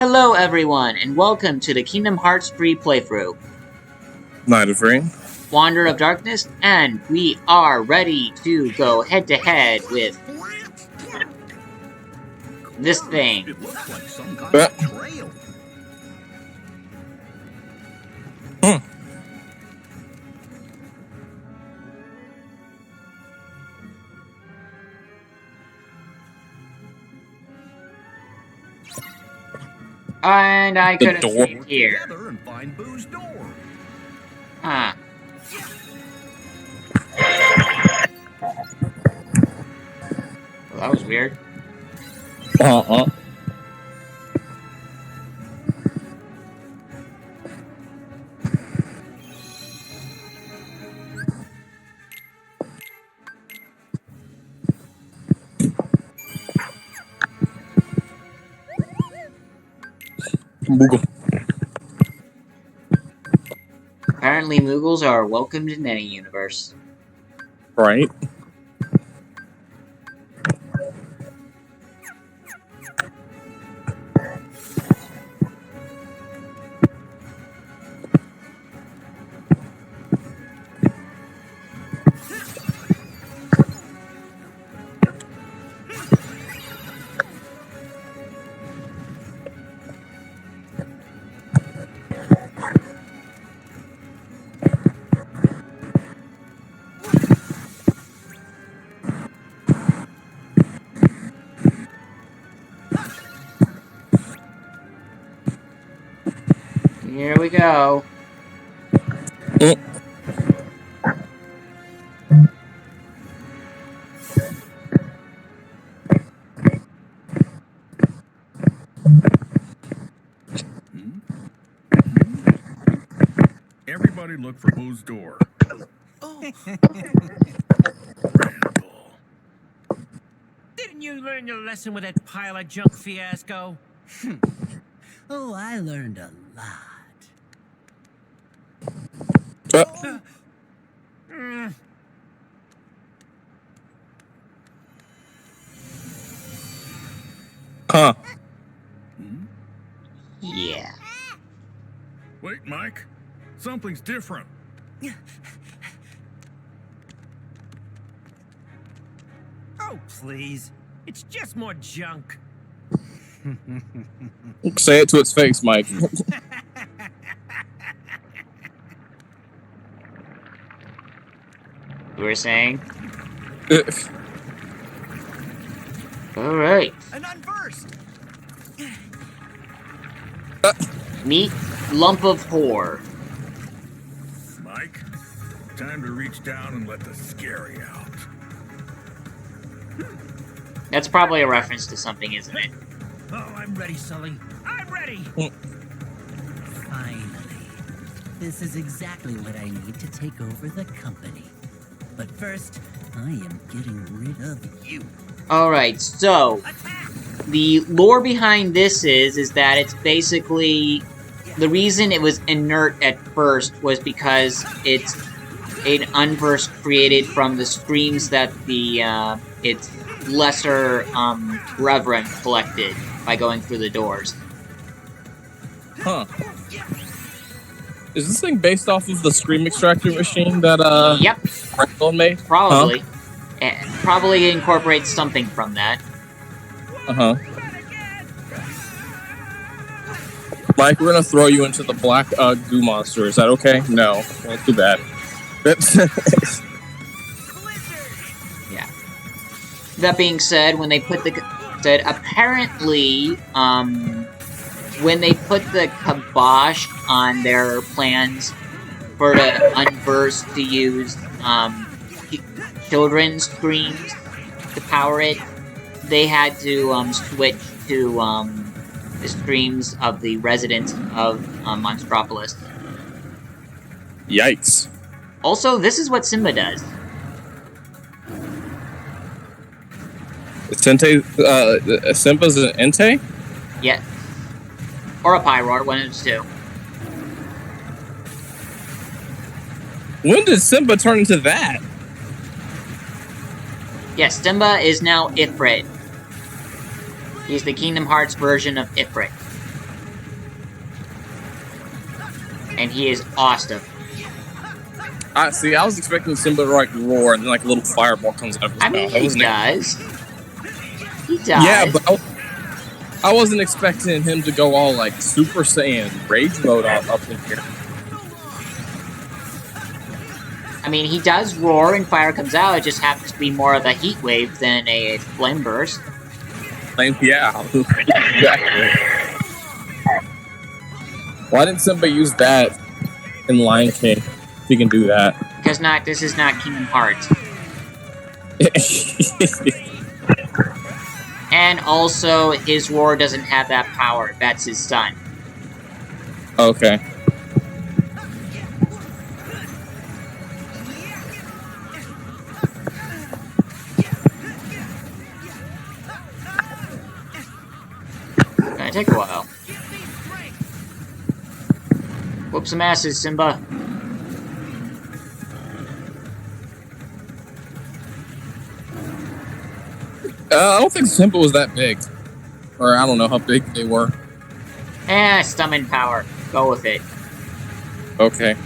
Hello everyone, and welcome to the Kingdom Hearts 3 playthrough. Night of Rain. Wanderer of Darkness, and we are ready to go head-to-head with this thing. It looks like some kind of trail. And I The couldn't door. see it here. Together and find Boo's door. Huh. Well, that was weird. Moogle. Apparently Moogles are welcomed in any universe. Right. Here we go. Everybody look for Boo's door. Randall. Didn't you learn your lesson with that pile of junk fiasco? Oh, I learned a lot. Huh. Yeah. Wait, Mike. Something's different. Oh, please. It's just more junk. Say it to its face, Mike. You were saying? Alright. An unversed. Meet Lump of Horror. Mike, time to reach down and let the scary out. That's probably a reference to something, isn't it? Oh, I'm ready, Sully. I'm ready. Finally. This is exactly what I need to take over the company. But first, I am getting rid of you. Alright, so the lore behind this is that it's basically the reason it was inert at first was because it's an unverse created from the screams that the its lesser reverend collected by going through the doors. Huh. Is this thing based off of the Scream Extractor machine that Yep, Randall made? probably. It probably incorporates something from that. Uh-huh. Mike, we're gonna throw you into the black goo monster. Is that okay? No. Well, too bad. Yeah. That being said, when they put the apparently when they put the kibosh on their plans for the unverse to use children's screams to power it, they had to switch to the screams of the residents of Monstropolis. Yikes. Also, this is what Simba does. Simba's an Entei? Yeah. Or a Pyroar, one of the two. When did Simba turn into that? Yes, Simba is now Ifrit. He's the Kingdom Hearts version of Ifrit. And he is awesome. See, I was expecting Simba to like roar and then like a little fireball comes out of his I mean, mouth. he does. He does. Yeah, but I wasn't expecting him to go all like Super Saiyan rage mode up in here. I mean, he does roar and fire comes out. It just happens to be more of a heat wave than a flame burst. Yeah, exactly. Why didn't Simba use that in Lion King? If he can do that. Because this is not Kingdom Hearts. And also, his roar doesn't have that power. That's his son. Okay. Gonna take a while. Whoop some asses, Simba. I don't think Simba was that big. Or I don't know how big they were. Summon power. Go with it. Okay.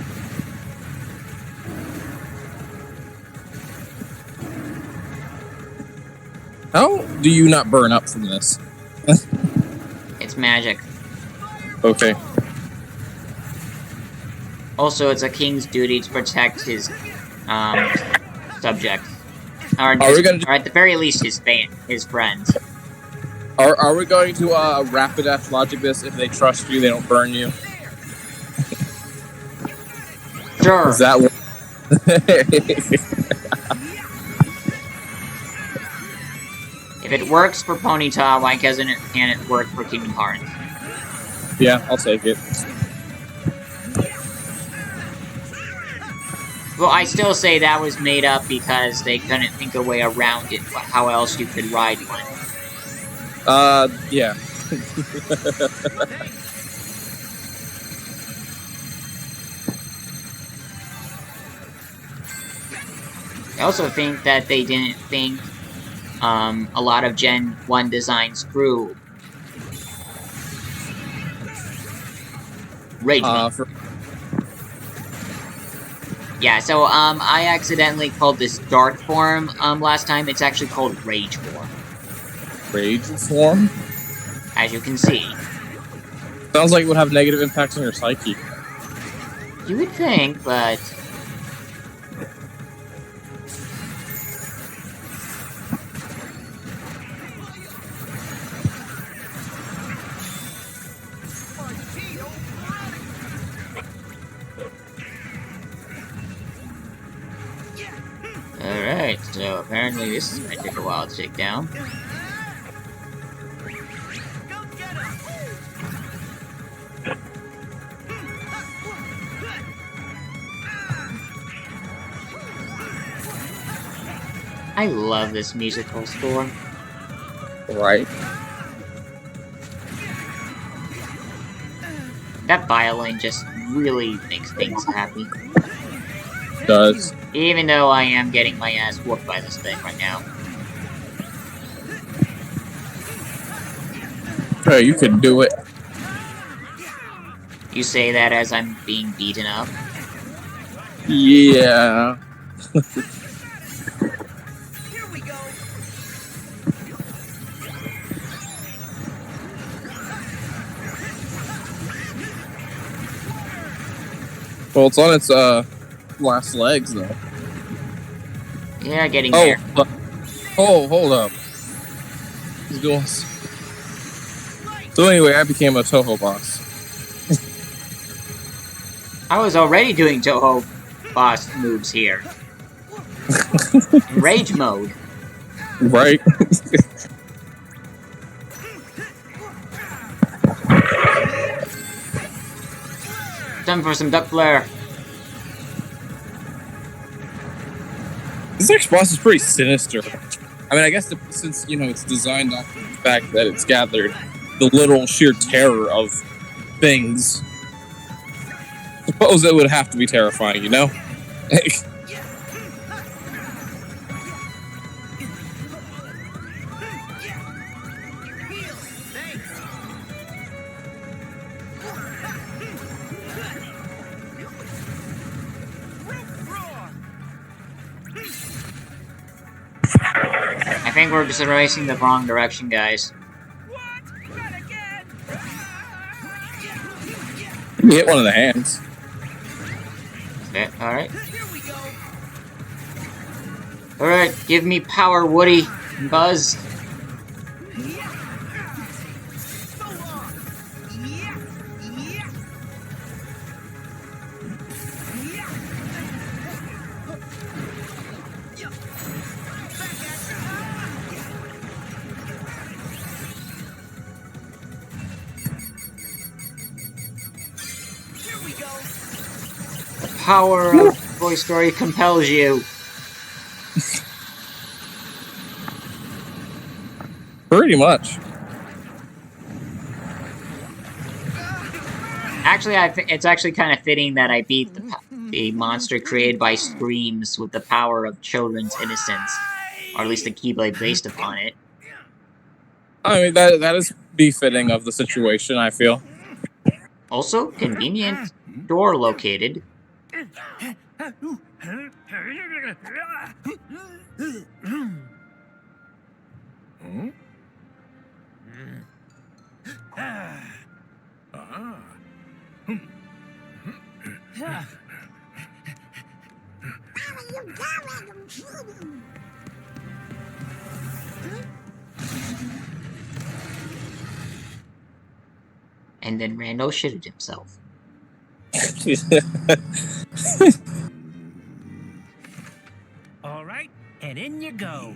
How do you not burn up from this? It's magic. Okay. Also, it's a king's duty to protect his subjects. Or at the very least, his friends. Are we going to Rapidash logic this? If they trust you, they don't burn you. Sure. Is that what? If it works for Ponyta, why can't it work for Kingdom Hearts? Yeah, I'll take it. Well, I still say that was made up because they couldn't think a way around it. How else you could ride one? Yeah. I also think that they didn't think a lot of Gen 1 designs through. Rage mode. Yeah, so I accidentally called this Dark Form last time. It's actually called Rage Form. Rage Form? As you can see. Sounds like it would have negative impacts on your psyche. You would think, but... Alright, so apparently this is gonna take a while to take down. I love this musical score. Right. That violin just really makes things happy. Does. Even though I am getting my ass whooped by this thing right now. Hey, you can do it. You say that as I'm being beaten up? Yeah. Here we go. Well, it's on its last legs though. Yeah, getting there. Oh, hold up. He's doing. So anyway, I became a Toho boss. I was already doing Toho boss moves here. Rage mode. Right. Time for some duck flare. This next boss is pretty sinister. I mean, I guess since, you know, it's designed off the fact that it's gathered the literal sheer terror of things, I suppose it would have to be terrifying, you know? think we're just racing the wrong direction, guys. What? Not again! You hit one of the hands. Okay, alright. Here we go. Alright, give me power, Woody and Buzz. The power of Toy Story compels you. Pretty much. Actually, it's actually kind of fitting that I beat the monster created by Screams with the power of children's innocence. Or at least the Keyblade based upon it. I mean, that is befitting of the situation, I feel. Also, convenient door located. Huh? Ah. And then Randall shitted himself. All right, and in you go.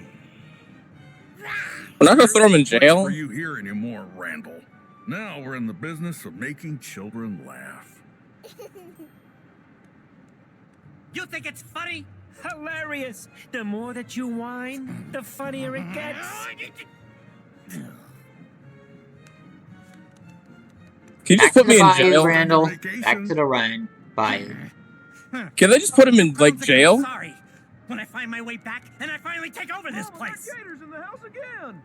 We're not gonna throw him in Place jail. for you here anymore, Randall. Now we're in the business of making children laugh. You think it's funny? Hilarious. The more that you whine, the funnier it gets. Can you just Back put to me the in bayou, jail? Randall. Vacation. Back to the run. Bayou. Can they just put him in, like, I don't think I'm jail? Sorry. When I find my way back and I finally take over this place. Gators in the house again.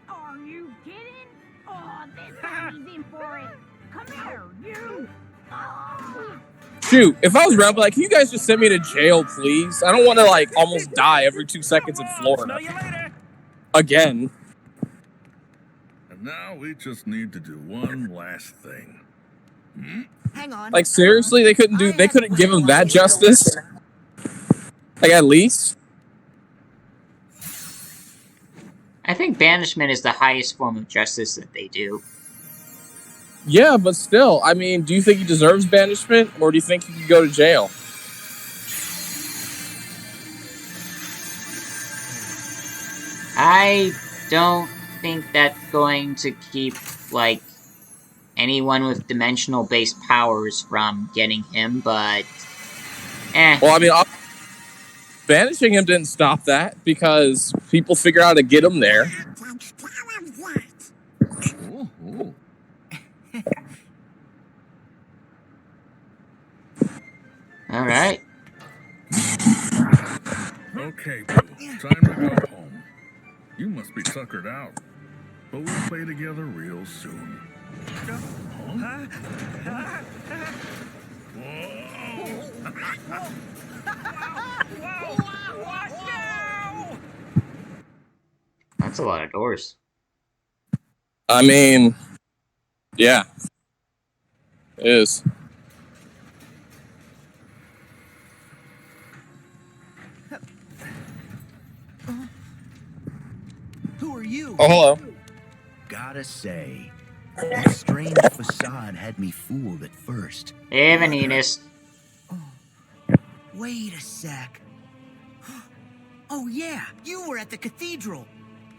Are you kidding? Oh, this time he's in for it. Come here, you. Oh. Shoot, if I was around, I'd be like, can you guys just send me to jail, please? I don't want to, like, almost die every 2 seconds in Florida. Smell you later. Again. And now we just need to do one last thing. Hang on. Like, seriously? They couldn't give him that justice? Like, at least? I think banishment is the highest form of justice that they do. Yeah, but still, I mean, do you think he deserves banishment, or do you think he could go to jail? I don't think that's going to keep, like, anyone with dimensional-based powers from getting him, but... Well, I mean, banishing him didn't stop that, because people figure out how to get him there. Oh, oh. Alright. Okay, Boo. Time to go home. You must be tuckered out. But we'll play together real soon. Huh? That's a lot of doors. I mean, yeah. It is. Who are you? Oh, hello. Gotta say, that strange facade had me fooled at first. Hey, Vanitas. Wait a sec. Oh yeah, you were at the cathedral.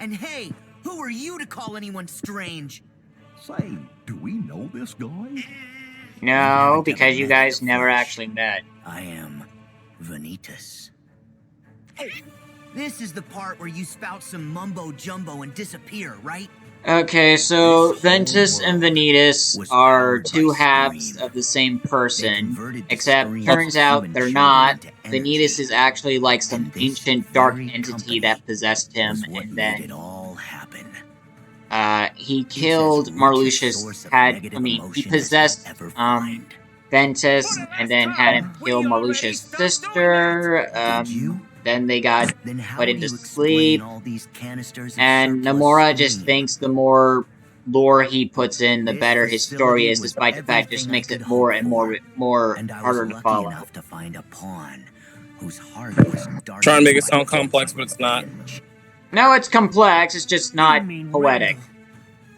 And hey, who are you to call anyone strange? Say, do we know this guy? No, because you guys never actually met. I am Vanitas. This is the part where you spout some mumbo jumbo and disappear, right? Okay, so Ventus and Vanitas are two halves of the same person, except turns out they're not. Vanitas is actually like some ancient dark entity that possessed him, and then he killed Marluxia's he possessed Ventus and then had him kill Marluxia's sister. then they got Then how put do into you explain sleep, all these canisters of and surplus Nomura just steam? thinks the more lore he puts in, the This better his story facility is, was despite the fact it just everything I makes it could more hope and more and I was harder to lucky follow. enough to find a pawn whose heart was darkened Trying to make it by sound guilt complex, and but it's not. revenge. No, it's complex, it's just not You mean poetic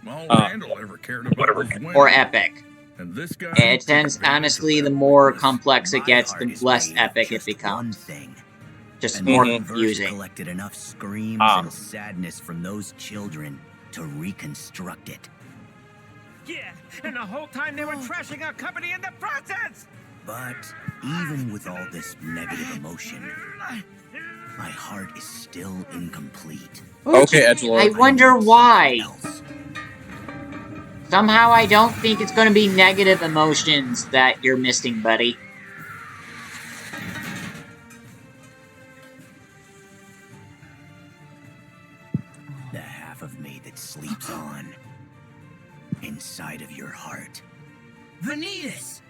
Randall. All Randall ever cared about was winning. or epic. And this guy It took tends, advantage of honestly, that the more weakness. complex it My gets, heart the is less made of epic it just one becomes. thing. Just And more the universe confusing. collected enough screams and sadness from those children to reconstruct it. Yeah, and the whole time they were trashing our company in the process! But even with all this negative emotion, my heart is still incomplete. Okay, Edgelord. I wonder why. Else. Somehow I don't think it's going to be negative emotions that you're missing, buddy. The half of me that sleeps on inside of your heart. Vanitas!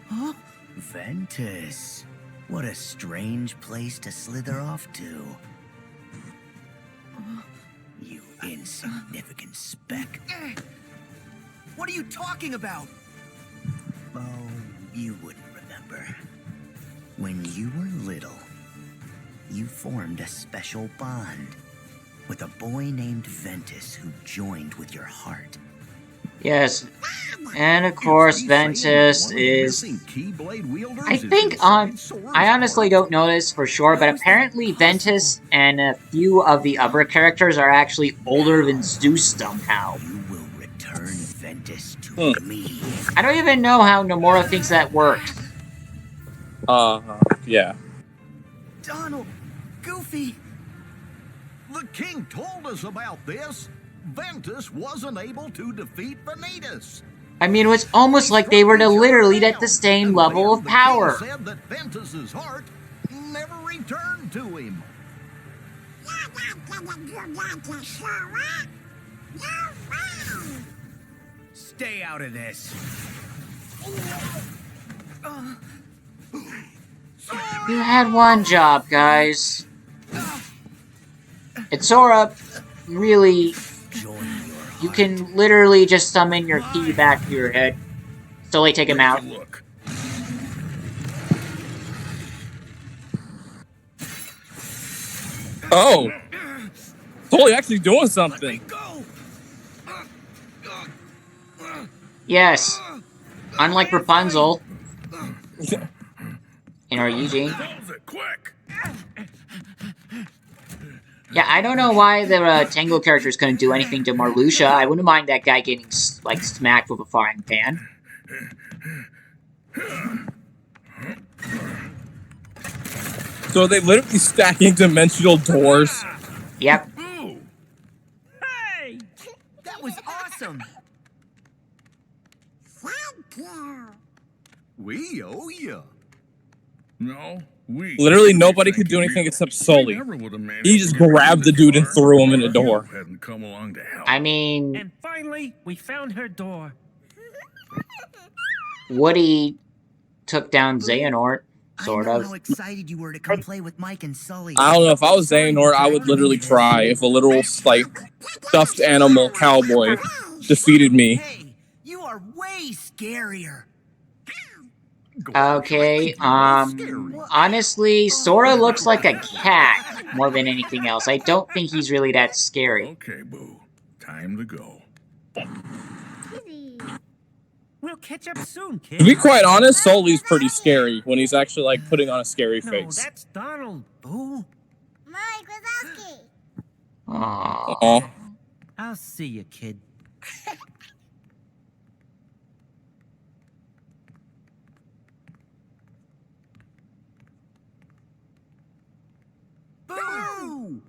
Huh? Ventus. What a strange place to slither off to. You insignificant speck. What are you talking about? Oh, you wouldn't remember. When you were little, you formed a special bond with a boy named Ventus who joined with your heart. Yes. And of course, Ventus is... I think, I honestly don't know this for sure, but apparently Ventus and a few of the other characters are actually older than Zeus somehow. You will return Ventus to me. I don't even know how Nomura thinks that works. Yeah. Donald! Goofy! The king told us about this. Ventus wasn't able to defeat Vanitas. I mean, it was almost like they were literally at the same level of power. The king said that Ventus's heart never returned to him. Stay out of this. You had one job, guys. It's Sora, really, Join your heart. you can literally just summon your key back to your head. Slowly take him out. Look. Oh! Totally actually doing something. Yes. Unlike Rapunzel. In our Eugene. Close it, quick! Yeah, I don't know why the Tango characters couldn't do anything to Marluxia. I wouldn't mind that guy getting, like, smacked with a frying pan. So are they literally stacking dimensional doors? Yep. Ooh! Hey! That was awesome! We owe you. No, we... Literally nobody could Thank do you, anything Neil. except We Sully. never would have managed He to just get rid of grabbed the this dude and car threw him in the if door. you hadn't come along to help. I mean, And finally, we found her door. Woody took down Xehanort, sort I know of. how excited you were to come play with Mike and Sully. I don't know, if I was Xehanort, I would literally cry if a literal, like, stuffed animal cowboy defeated me. Hey, you are way scarier. Okay, honestly, Sora looks like a cat more than anything else. I don't think he's really that scary. Okay, Boo. Time to go. We'll catch up soon, kid. To be quite honest, Sully's pretty scary when he's actually, like, putting on a scary No, face. that's Donald, Boo. Mike Wazowski. Aww. Aw. I'll see you, kid. Boo!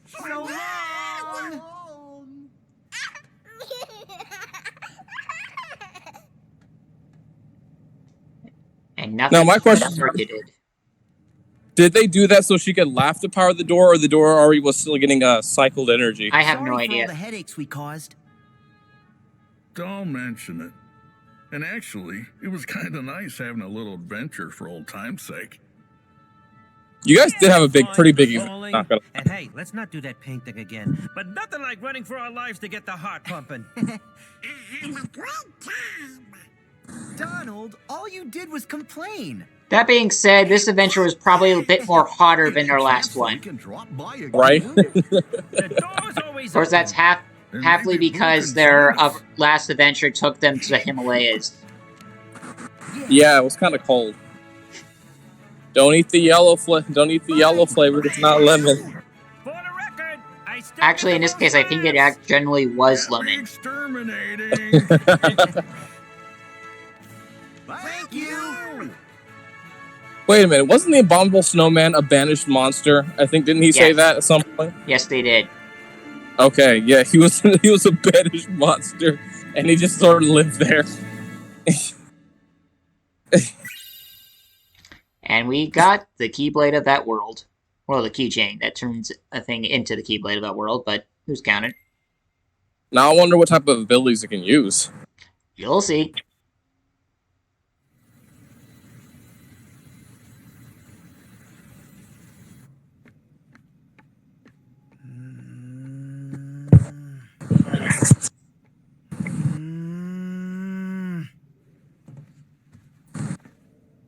So long! And nothing Now, my question- targeted. Did they do that so she could laugh to power the door, or the door already was still getting cycled energy? I have Sorry no for all idea. the headaches we caused. Don't mention it. And actually, it was kind of nice having a little adventure for old time's sake. You guys did have a pretty big event. Falling. Not gonna. And hey, let's not do that paint thing again. But nothing like running for our lives to get the heart pumping. Donald, all you did was complain. That being said, this adventure was probably a bit more hotter than our last one. Right? The door's always Of course, that's open. halfly because their last adventure took them to the Himalayas. Yeah, it was kind of cold. Don't eat the yellow flavor. It's not lemon. For the record, I still Actually, in this case, I think it generally was lemon. Exterminating. Thank you. Wait a minute. Wasn't the abominable snowman a banished monster? I think didn't he say Yes. that at some point? Yes, they did. Okay, yeah, he was a banished monster, and he just sort of lived there. And we got the Keyblade of that world. Well, the keychain that turns a thing into the Keyblade of that world, but who's counted? Now I wonder what type of abilities it can use. You'll see.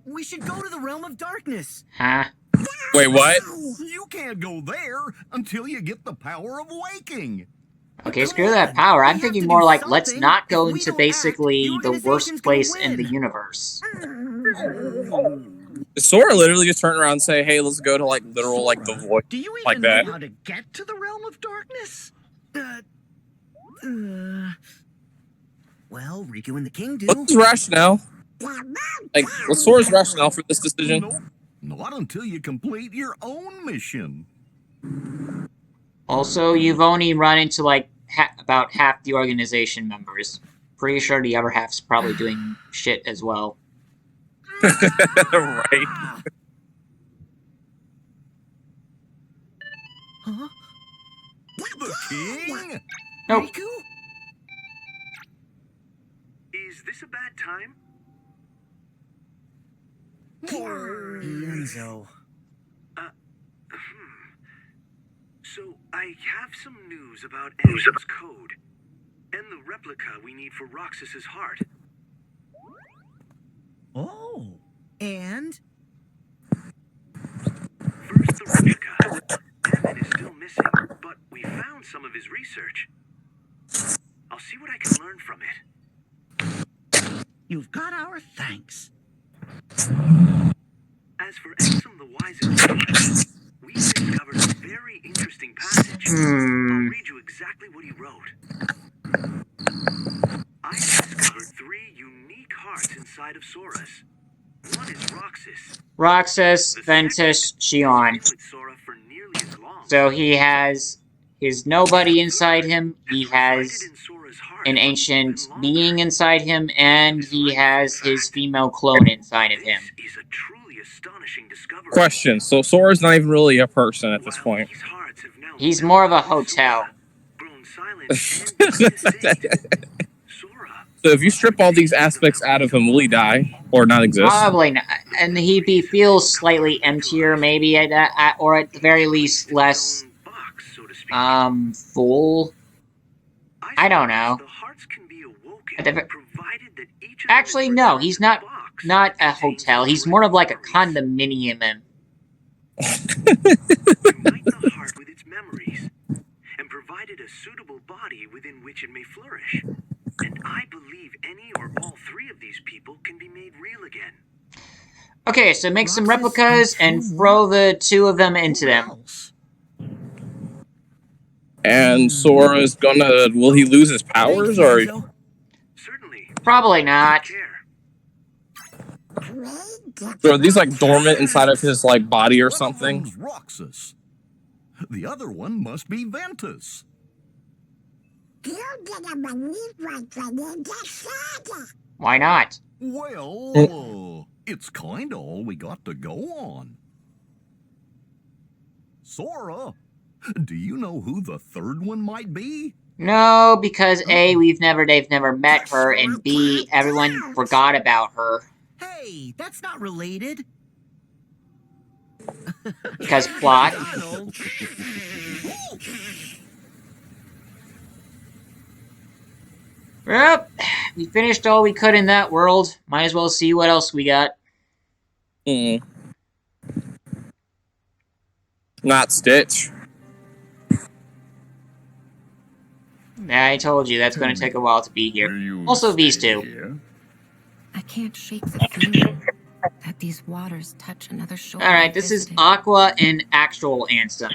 We should go to the realm of darkness. Huh? Wait, what? You can't go there until you get the power of waking. Okay, screw that power. I'm thinking more like, let's not go into basically the worst place in the universe. Sora literally just turn around and say, "Hey, let's go to like literal like the void." Do you even Like that. know how to get to the realm of darkness? Well, Riku and the King do. What's his rationale? Like, what's Sora's rationale for this decision? Nope. Not until you complete your own mission. Also, you've only run into like about half the organization members. Pretty sure the other half's probably doing shit as well. Right. Huh? The king? Nope. Riku? Is this a bad time? Enzo. So, I have some news about Enzo's code. And the replica we need for Roxas's heart. Oh. And? First, the replica. Emmett is still missing, but we found some of his research. I'll see what I can learn from it. You've got our thanks. As for Exum the Wise and Foolish, we discovered a very interesting passage. I'll read you exactly what he wrote. I discovered 3 unique hearts inside of Sora's. One is Roxas. Roxas, Ventus, Xion. With Sora for nearly as long. So he has his nobody inside him, he has an ancient being inside him, and he has his female clone inside of him. This is a truly astonishing discovery. Question. So Sora's not even really a person at this point. These hearts have now He's more of a hotel. grown silent and extinct. Sora, So if you strip all these aspects out of him, will he die or not exist? Probably not. And he feels slightly emptier, maybe, or at the very least, less, box, so to speak. full. I don't know. The hearts can be awoken, At the ve- provided that each of them Actually, is no, returned he's to not the box. not a hotel. He's more of like a condominium. Unite the heart with its memories, and provided a suitable body within which it may flourish. And I believe any or all 3 of these people can be made real again. Okay, so make some replicas and throw the 2 of them into them. And Sora's gonna... Will he lose his powers or... Certainly. Probably not. Care. So are these like dormant inside of his like body or something? One of them's Roxas. The other one must be Ventus. Why not? Well, it's kinda all we got to go on. Sora, do you know who the third one might be? No, because A, they've never met her, and B, everyone forgot about her. Hey, that's not related. Because plot. Yep, we finished all we could in that world. Might as well see what else we got. Not Stitch. I told you that's going to take a while to be here. Also, these two. I can't shake the feeling that these waters touch another shore. Alright, this is Aqua and Actual Ansem.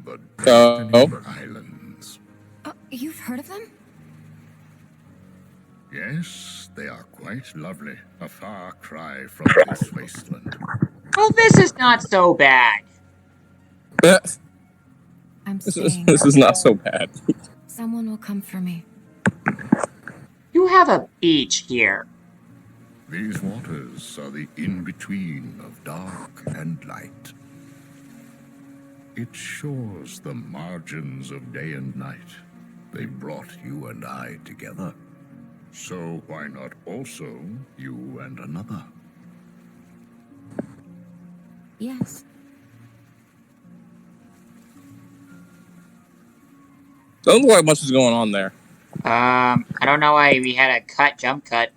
The Islands. You've heard of them? Yes, they are quite lovely. A far cry from this wasteland. Well, this is not so bad. This is not so bad. Someone will come for me. You have a beach here. These waters are the in-between of dark and light. It shows the margins of day and night. They brought you and I together. So why not also you and another? Yes. Doesn't look like much is going on there. I don't know why we had a jump cut.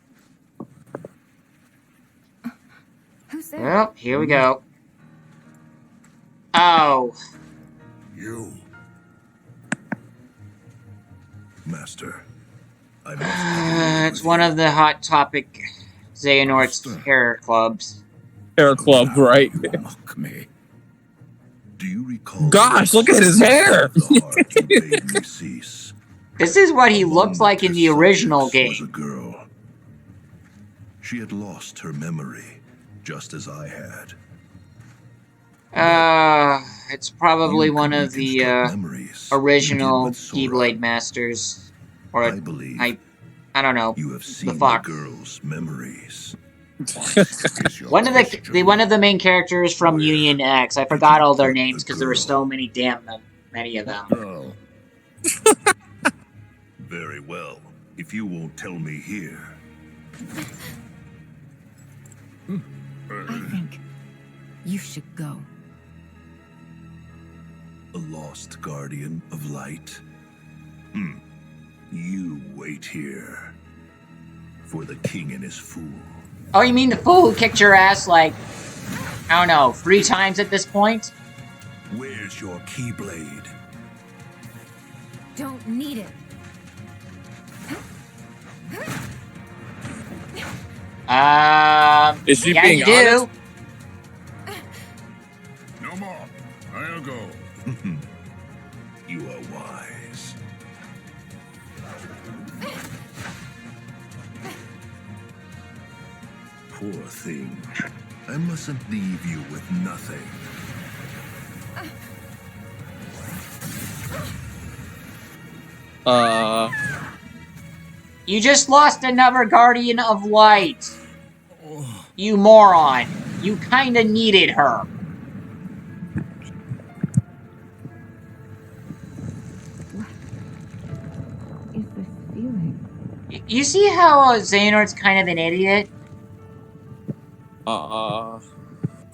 Who's there? Well, here we go. Oh. You. Master. It's one of the Hot Topic Xehanort's terror clubs. Terror club, right? Mock me. Do you recall? Gosh, look at his hair! This is what he looked like in the original game. Was a girl. She had lost her memory, just as I had. It's probably one of the original Keyblade Masters, or I believe I don't know. You have seen the Fox. Girl's memories. one of the main characters from Union X. I forgot all their names because there were so many many of them. Very well. If you won't tell me here. I think you should go. A lost guardian of light? You wait here. For the king and his fool. Oh, you mean the fool who kicked your ass like, I don't know, 3 times at this point? Where's your Keyblade? Don't need it. Is she yeah, being you do. No more. I'll go. You are wise. Poor thing. I mustn't leave you with nothing. You just lost another Guardian of Light. You moron. You kinda needed her. What is this feeling? You see how Xehanort's kind of an idiot?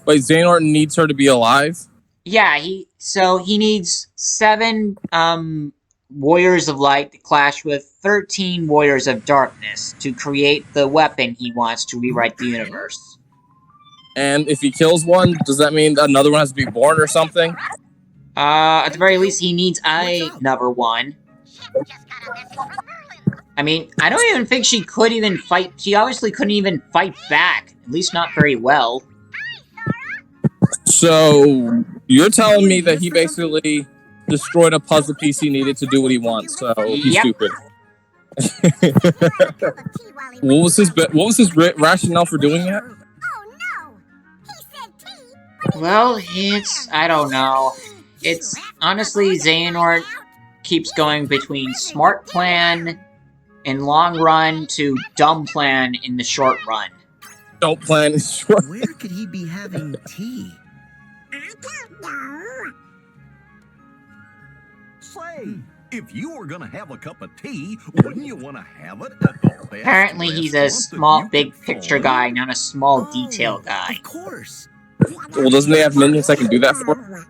Wait, Xehanort needs her to be alive? Yeah, he needs 7 Warriors of Light to clash with 13 Warriors of Darkness to create the weapon he wants to rewrite the universe. And if he kills one, does that mean another one has to be born or something? At the very least, he needs another one. I mean, I don't even think she could even fight. She obviously couldn't even fight back. At least not very well. So, you're telling me that he basically destroyed a puzzle piece he needed to do what he wants, so he's stupid. What was his rationale for doing that? Well, I don't know. It's, honestly, Xehanort keeps going between smart plan in long run to dumb plan in the short run. Don't plan in short. Where could he be having tea? I don't know. Say, if you were gonna have a cup of tea, wouldn't you want to have it at the best Apparently he's a restaurant that small, you big could picture find? guy, not a small detail guy. Of course. Well, doesn't they have minions that can do that for?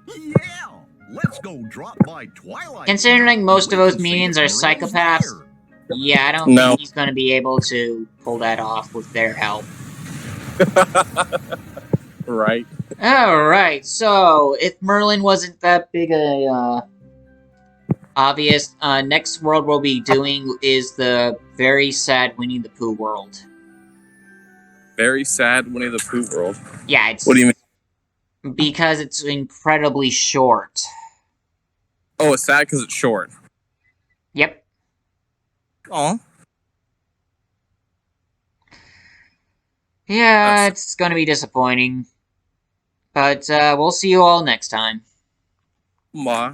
Yeah, let's go drop by Twilight. Considering most of We those can see minions if are Merlin's psychopaths, there. yeah, I don't No. think he's going to be able to pull that off with their help. Right. Alright, so if Merlin wasn't that big a obvious, next world we'll be doing is the very sad Winnie the Pooh world. Very sad Winnie the Pooh world. Yeah, it's... What do you mean? Because it's incredibly short. Oh, it's sad because it's short. Yep. Oh. Yeah, it's gonna be disappointing. But, we'll see you all next time. Ma.